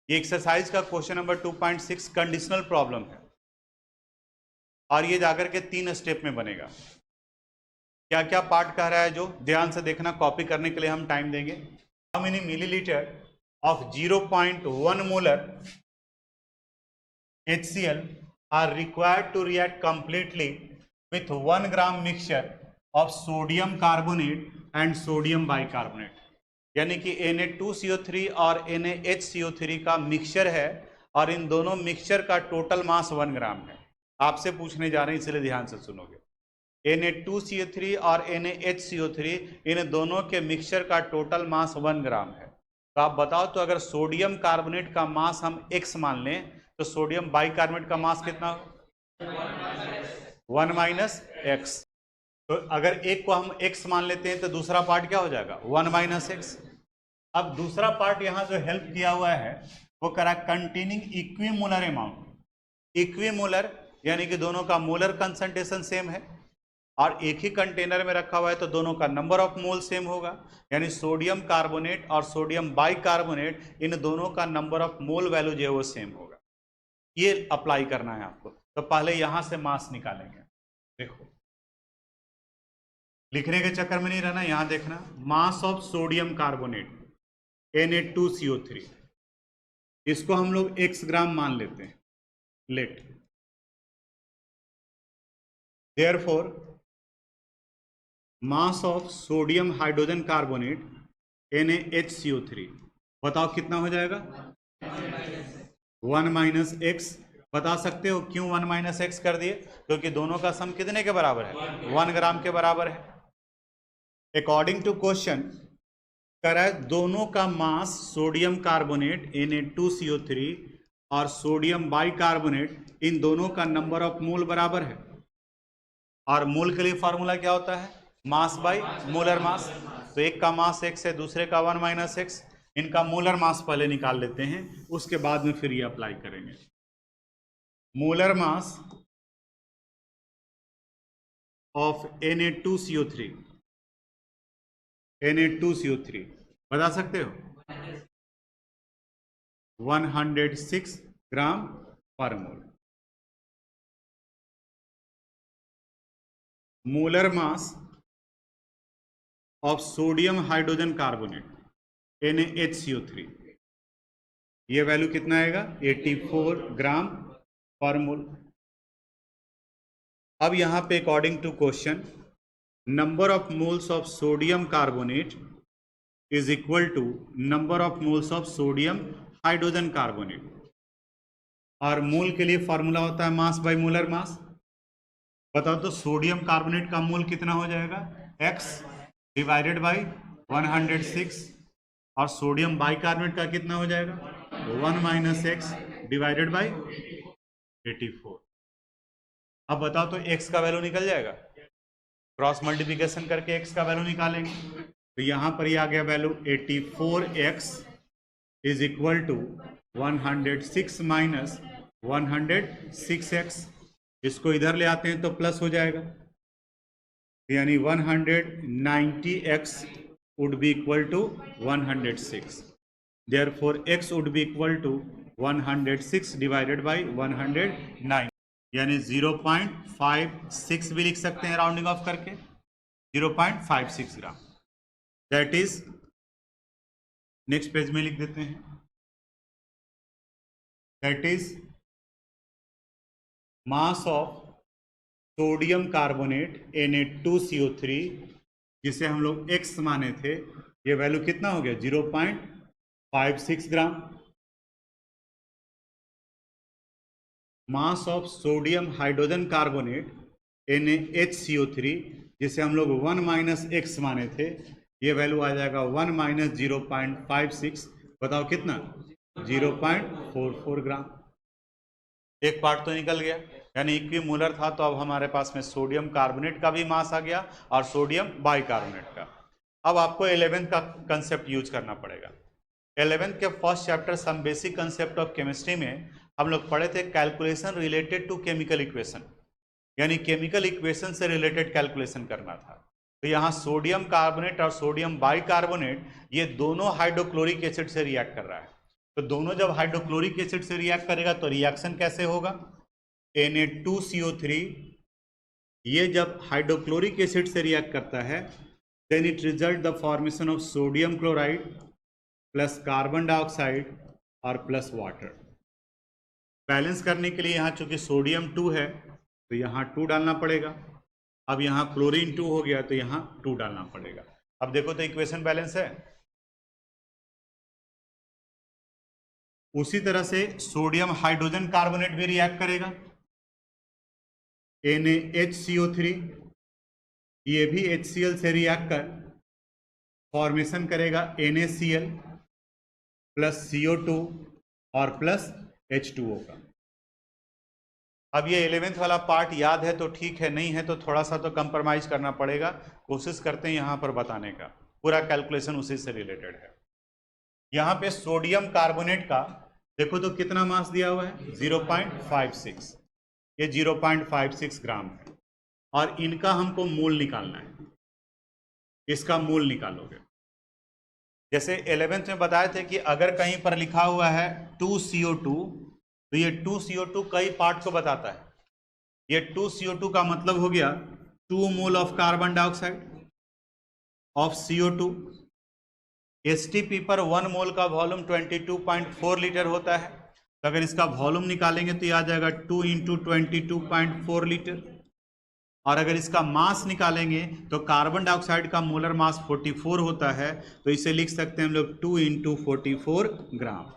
ये एक्सरसाइज का question number 2.6 conditional problem है और ये जाकर के 3 स्टेप में बनेगा। क्या क्या पार्ट कह रहा है जो ध्यान से देखना, कॉपी करने के लिए हम टाइम देंगे। How many millilitre of 0.1 molar HCl are required to react completely with 1 gram mixture of sodium carbonate and sodium bicarbonate। यानी कि Na2CO3 और NaHCO3 का मिक्सचर है और इन दोनों मिक्सचर का टोटल मास 1 ग्राम है। आपसे पूछने जा रहे हैं, इसलिए ध्यान से सुनोगे। Na2CO3 और NaHCO3 इन दोनों के मिक्सचर का टोटल मास 1 ग्राम है। तो आप बताओ, तो अगर सोडियम कार्बोनेट का मास हम x मान लें तो सोडियम बाइकार्बोनेट का मास कितना? 1 माइनस एक्स। तो अगर एक को हम x मान लेते हैं तो दूसरा पार्ट क्या हो जाएगा? 1 माइनस एक्स। अब दूसरा पार्ट यहां जो हेल्प किया हुआ है वो करा कंटेनिंग इक्विमोलर अमाउंट। इक्विमोलर यानी कि दोनों का मोलर कंसंट्रेशन सेम है और एक ही कंटेनर में रखा हुआ है तो दोनों का नंबर ऑफ मोल सेम होगा। यानी सोडियम कार्बोनेट और सोडियम बाइकार्बोनेट इन दोनों का नंबर ऑफ मोल वैल्यू जो है वो सेम होगा। ये अप्लाई करना है आपको। तो पहले यहां से मास निकालेंगे। देखो, लिखने के चक्कर में नहीं रहना, यहां देखना। मास ऑफ सोडियम कार्बोनेट Na2CO3, इसको हम लोग x ग्राम मान लेते हैं। Let therefore mass of sodium hydrogen carbonate NaHCO3 बताओ कितना हो जाएगा? 1 माइनस एक्स। बता सकते हो क्यों 1 माइनस एक्स कर दिए? क्योंकि दोनों का सम कितने के बराबर है? 1 ग्राम के बराबर है। अकॉर्डिंग टू क्वेश्चन कह रहा है दोनों का मास सोडियम कार्बोनेट Na2CO3 और सोडियम बाइकार्बोनेट इन दोनों का नंबर ऑफ मोल बराबर है। और मोल के लिए फॉर्मूला क्या होता है? Mass by molar mass. तो एक का मास x है, दूसरे का 1 माइनस एक्स। इनका मोलर मास पहले निकाल लेते हैं, उसके बाद में फिर ये अप्लाई करेंगे। मोलर मास ऑफ Na2CO3 बता सकते हो? 106 ग्राम पर mole. Molar mass of sodium hydrogen carbonate NaHCO3, ये वैल्यू कितना आएगा? 84 ग्राम पर मोल। अब यहां पे according to question number of moles of sodium carbonate is equal to number of moles of sodium hydrogen carbonate. और मोल के लिए फॉर्मूला होता है मास बाई मोलर मास। बताओ तो सोडियम कार्बोनेट का मोल कितना हो जाएगा? x डिवाइडेड बाई 106 और सोडियम बाइकार्बोनेट का कितना हो जाएगा? 1 माइनस एक्स डिवाइडेड बाई 84। अब बताओ तो x का वैल्यू निकल जाएगा। क्रॉस मल्टीप्लिकेशन करके x का वैल्यू निकालेंगे तो यहां पर ये आ गया value 84x is equal to 106 minus 106x। इसको इधर ले आते हैं तो प्लस हो जाएगा, यानी 190x would be equal to 106. Therefore x would be equal to 106 divided by 109, यानी 0.56 भी लिख सकते हैं राउंडिंग ऑफ करके, 0.56 ग्राम। दैट इज, नेक्स्ट पेज में लिख देते हैं, that is mass of sodium carbonate Na2CO3 जिसे हम लोग x माने थे, ये वैल्यू कितना हो गया? 0.56 gram. Mass of sodium hydrogen carbonate NaHCO3 जिसे हम लोग 1 माइनस एक्स माने थे, ये वैल्यू आ जाएगा 1 माइनस 0.56। बताओ कितना? 0.44 ग्राम। एक पार्ट तो निकल गया, यानी इक्विमोलर था तो अब हमारे पास में सोडियम कार्बोनेट का भी मास आ गया और सोडियम बाइकार्बोनेट का। अब आपको 11th का कंसेप्ट यूज करना पड़ेगा। 11th के first chapter some basic concept of chemistry में हम लोग पढ़े थे calculation related to chemical equation, यानी केमिकल इक्वेशन से रिलेटेड कैलकुलेशन करना था। तो यहाँ सोडियम कार्बोनेट और सोडियम बाइकार्बोनेट ये दोनों हाइड्रोक्लोरिक एसिड से रिएक्ट कर रहा है। तो दोनों जब हाइड्रोक्लोरिक एसिड से रिएक्ट करेगा तो रिएक्शन कैसे होगा, Na2CO3 ये जब हाइड्रोक्लोरिक एसिड से रिएक्ट करता है then it result the formation of sodium chloride plus carbon dioxide और प्लस वाटर। बैलेंस करने के लिए यहाँ चूंकि सोडियम 2 है तो यहाँ 2 डालना पड़ेगा, अब यहाँ क्लोरीन 2 हो गया तो यहाँ 2 डालना पड़ेगा। अब देखो तो इक्वेशन बैलेंस है। उसी तरह से सोडियम हाइड्रोजन कार्बोनेट भी रिएक्ट करेगा, NaHCO3 ये भी HCl से रिएक्ट कर फॉर्मेशन करेगा NaCl प्लस CO2 और प्लस H2O का। अब ये 11th वाला पार्ट याद है तो ठीक है, नहीं है तो थोड़ा सा तो कंप्रोमाइज करना पड़ेगा, कोशिश करते हैं यहाँ पर बताने का, पूरा कैलकुलेशन उसी से रिलेटेड है। यहाँ पे सोडियम कार्बोनेट का देखो तो कितना मास दिया हुआ है 0.56, ये 0.56 ग्राम है और इनका हमको मोल निकालना है, इसका मोल निकालोगे। जैसे 11th में बताए थे कि अगर कहीं पर लिखा हुआ है 2CO2 तो ये 2CO2 कई पार्ट को बताता है। ये 2CO2 का मतलब हो गया 2 mole of carbon dioxide of CO2। STP पर 1 मोल का वॉल्यूम 22.4 लीटर होता है, तो अगर इसका वॉल्यूम निकालेंगे तो ये आ जाएगा 2 इंटू 22.4 लीटर। और अगर इसका मास निकालेंगे तो कार्बन डाइऑक्साइड का मोलर मास 44 होता है, तो इसे लिख सकते हैं हम लोग 2 इंटू 44 ग्राम।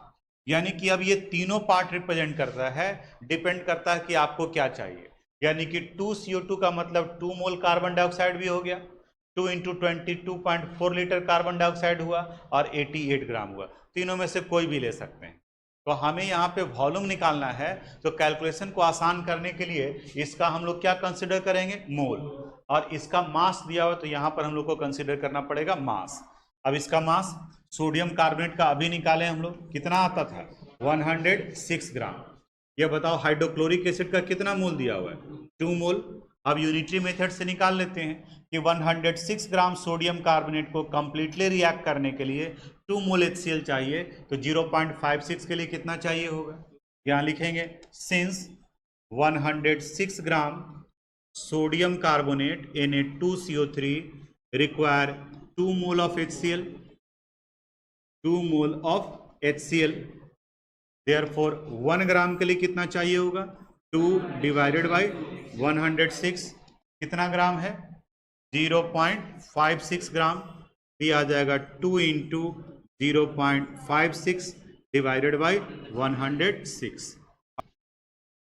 यानी कि अब ये तीनों पार्ट रिप्रेजेंट करता है, डिपेंड करता है कि आपको क्या चाहिए। यानी कि 2CO2 का मतलब 2 मोल कार्बन डाइऑक्साइड भी हो गया, 2 इंटू 22.4 लीटर कार्बन डाइऑक्साइड हुआ और 88 ग्राम हुआ, तीनों में से कोई भी ले सकते हैं। तो हमें यहाँ पे वॉल्यूम निकालना है, तो कैलकुलेशन को आसान करने के लिए इसका हम लोग क्या कंसिडर करेंगे, मोल, और इसका मास दिया हुआ तो यहाँ पर हम लोग को कंसिडर करना पड़ेगा मास। अब इसका मास सोडियम कार्बोनेट का अभी निकालें हम लोग, कितना आता था 106 ग्राम। यह बताओ हाइड्रोक्लोरिक एसिड का कितना मोल दिया हुआ है 2 मोल। अब यूनिटरी मेथड से निकाल लेते हैं कि 106 ग्राम सोडियम कार्बोनेट को कंप्लीटली रिएक्ट करने के लिए 2 मोल HCl चाहिए, तो 0.56 के लिए कितना चाहिए होगा, यहाँ लिखेंगे since 106 gram sodium carbonate Na2CO3 require 2 mole of HCl, 2 mole of HCl, therefore 1 ग्राम के लिए कितना चाहिए होगा 2 डिवाइडेड बाई 106 कितना ग्राम है 0.56 ग्राम, ये आ जाएगा 2 इंटू 0.56 डिवाइडेड बाई 106,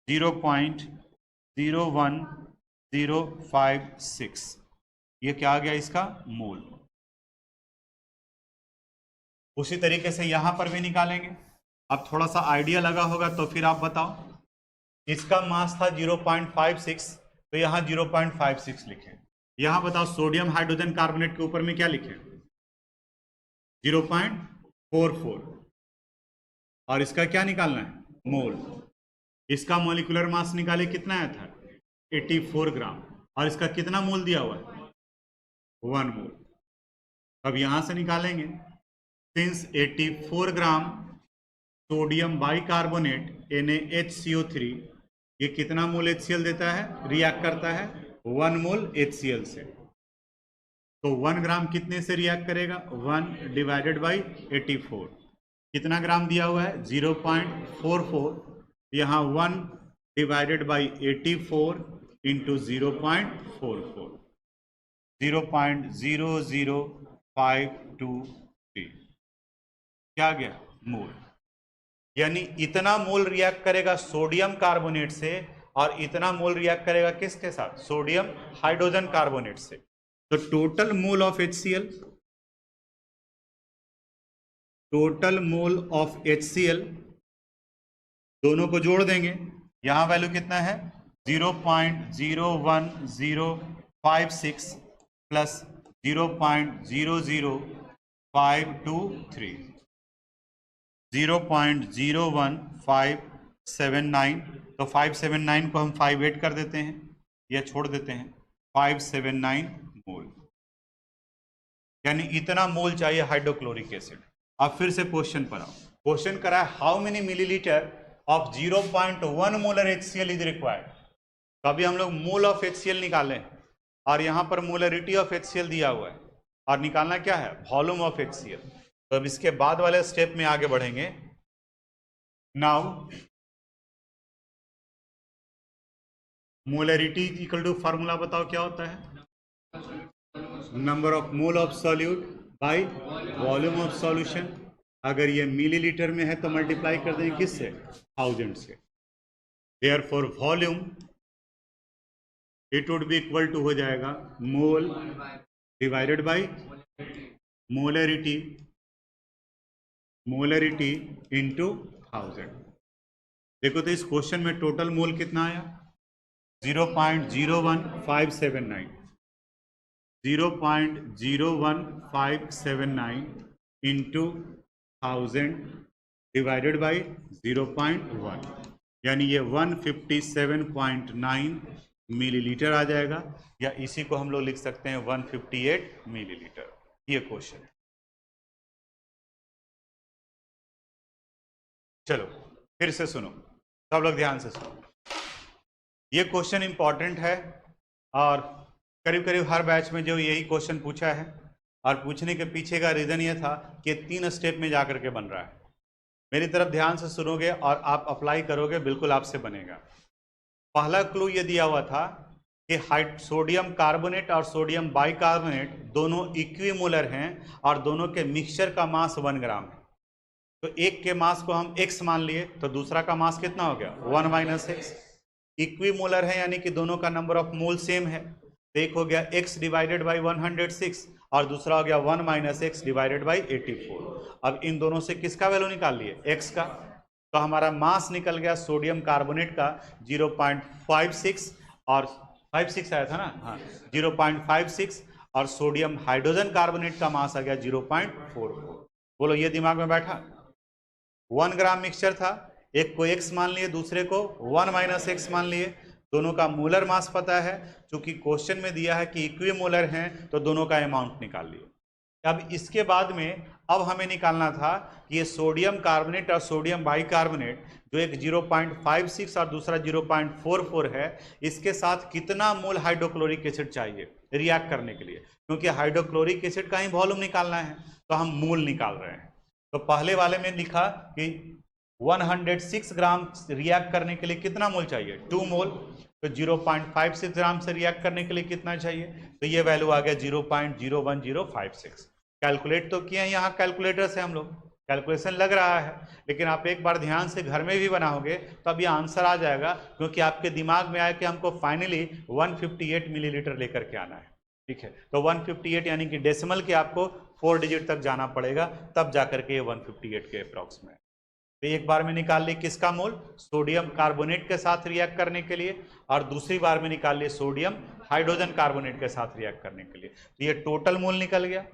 0.01056, ये क्या आ गया इसका मोल। उसी तरीके से यहां पर भी निकालेंगे। अब थोड़ा सा आइडिया लगा होगा तो फिर आप बताओ, इसका मास था 0.56 तो यहाँ 0.56 लिखें। यहाँ बताओ सोडियम हाइड्रोजन कार्बोनेट के ऊपर में क्या लिखें 0.44, और इसका क्या निकालना है मोल। इसका मोलिकुलर मास निकाले कितना आया था 84 ग्राम, और इसका कितना मोल दिया हुआ है 1 मोल। अब यहां से निकालेंगे since 84 gram sodium bicarbonate NaHCO3 ये कितना मोल HCl देता है, रिएक्ट करता है 1 मोल HCl से, तो 1 ग्राम कितने से रिएक्ट करेगा 1 डिवाइडेड बाई 84, कितना ग्राम दिया हुआ है 0.44, यहाँ 1 डिवाइडेड बाई 84 इंटू 0.44, 0.00523 क्या गया मोल। यानी इतना मोल रिएक्ट करेगा सोडियम कार्बोनेट से और इतना मोल रिएक्ट करेगा किसके साथ सोडियम हाइड्रोजन कार्बोनेट से। तो total mole of HCl, total mole of HCl दोनों को जोड़ देंगे, यहां वैल्यू कितना है 0.01056 प्लस 0.00523, 0.01579, तो 579 को हम 58 कर देते हैं या छोड़ देते हैं 579 मोल, यानी इतना मोल चाहिए हाइड्रोक्लोरिक एसिड। अब फिर से क्वेश्चन पर आओ, क्वेश्चन करा है how many millilitre of 0.1 molar HCl is required. तो अभी हम लोग मोल ऑफ HCl निकालें और यहां पर मोलरिटी ऑफ HCl दिया हुआ है और निकालना क्या है, वॉल्यूम ऑफ HCl। तो अब इसके बाद वाले स्टेप में आगे बढ़ेंगे। Now molarity equal to formula बताओ क्या होता है, number of mole of solute by volume of solution. अगर ये मिलीलीटर में है तो मल्टीप्लाई कर देंगे किससे, 1000 से। Therefore volume it would be equal to हो जाएगा mole divided by molarity into 1000। देखो तो इस क्वेश्चन में टोटल मोल कितना आया, 0.01579 0.01579 इंटू 1000 डिवाइडेड बाई 0.1, यानी ये 157.9 मिलीलीटर आ जाएगा, या इसी को हम लोग लिख सकते हैं 158 मिलीलीटर। ये क्वेश्चन है। चलो फिर से सुनो, सब लोग ध्यान से सुनो। ये क्वेश्चन इंपॉर्टेंट है और करीब करीब हर बैच में जो यही क्वेश्चन पूछा है, और पूछने के पीछे का रीज़न ये था कि 3 स्टेप में जाकर के बन रहा है। मेरी तरफ ध्यान से सुनोगे और आप अप्लाई करोगे, बिल्कुल आपसे बनेगा। पहला क्लू ये दिया हुआ था कि सोडियम कार्बोनेट और सोडियम बाइकार्बोनेट दोनों इक्विमोलर हैं और दोनों के मिक्सचर का मास 1 ग्राम है। तो एक के मास को हम x मान लिए तो दूसरा का मास कितना हो गया, 1 - x। इक्विमोलर है यानी कि दोनों का नंबर ऑफ मोल सेम है। तो एक हो गया x डिवाइडेड बाई 106 और दूसरा हो गया 1 - x डिवाइडेड बाई 84। अब इन दोनों से किसका वैल्यू निकाल लिए, x का। तो हमारा मास निकल गया सोडियम कार्बोनेट का 0.56 और 56 आया था ना, हाँ 0.56, और सोडियम हाइड्रोजन कार्बोनेट का मास आ गया 0.44। बोलो ये दिमाग में बैठा। 1 ग्राम मिक्सचर था, एक को x मान लिए, दूसरे को 1 - x मान लिए। दोनों का मोलर मास पता है, क्योंकि क्वेश्चन में दिया है कि इक्विमोलर हैं तो दोनों का अमाउंट निकाल लिए। अब इसके बाद में अब हमें निकालना था कि ये सोडियम कार्बोनेट और सोडियम बाइकार्बोनेट जो एक 0.56 और दूसरा 0.44 है, इसके साथ कितना मोल हाइड्रोक्लोरिक एसिड चाहिए रिएक्ट करने के लिए, क्योंकि हाइड्रोक्लोरिक एसिड का ही वॉल्यूम निकालना है तो हम मोल निकाल रहे हैं। तो पहले वाले में लिखा कि 106 ग्राम रिएक्ट करने के लिए कितना मोल चाहिए, 2 मोल। तो 0.56 ग्राम से रिएक्ट करने के लिए कितना चाहिए, तो ये वैल्यू आ गया 0.01056। कैलकुलेट तो किए हैं यहाँ कैलकुलेटर से हम लोग, कैलकुलेशन लग रहा है, लेकिन आप एक बार ध्यान से घर में भी बनाओगे तो अब ये आंसर आ जाएगा, क्योंकि आपके दिमाग में आया कि हमको फाइनली 158 मिलीलीटर लेकर के आना है। ठीक है, तो 158 यानी कि डेसिमल के आपको 4 डिजिट तक जाना पड़ेगा, तब जाकर के ये 158 के अप्रॉक्स में। तो एक बार में निकाल लिए किसका मोल, सोडियम कार्बोनेट के साथ रिएक्ट करने के लिए, और दूसरी बार में निकाल लिए सोडियम हाइड्रोजन कार्बोनेट के साथ रिएक्ट करने के लिए। तो ये टोटल मोल निकल गया।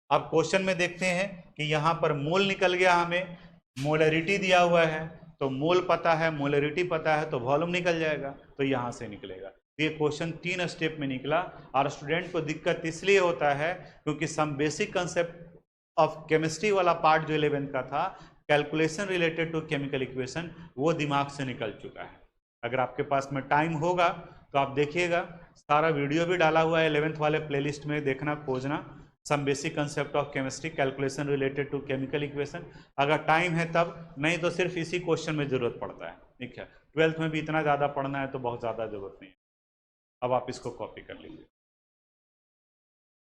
अब क्वेश्चन में देखते हैं कि यहाँ पर मोल निकल गया, हमें मोलरिटी दिया हुआ है, तो मोल पता है, मोलरिटी पता है, तो वॉल्यूम निकल जाएगा, तो यहाँ से निकलेगा। ये क्वेश्चन 3 स्टेप में निकला, और स्टूडेंट को दिक्कत इसलिए होता है क्योंकि some basic concept of chemistry वाला पार्ट जो 11th का था, calculation related to chemical equation, वो दिमाग से निकल चुका है। अगर आपके पास में टाइम होगा तो आप देखिएगा, सारा वीडियो भी डाला हुआ है 11th वाले प्लेलिस्ट में, देखना, खोजना, some basic concept of chemistry, calculation related to chemical equation. अगर टाइम है तब, नहीं तो सिर्फ इसी क्वेश्चन में जरूरत पड़ता है। ठीक है, 12th में भी इतना ज़्यादा पढ़ना है तो बहुत ज़्यादा जरूरत नहीं है। अब आप इसको कॉपी कर लीजिए।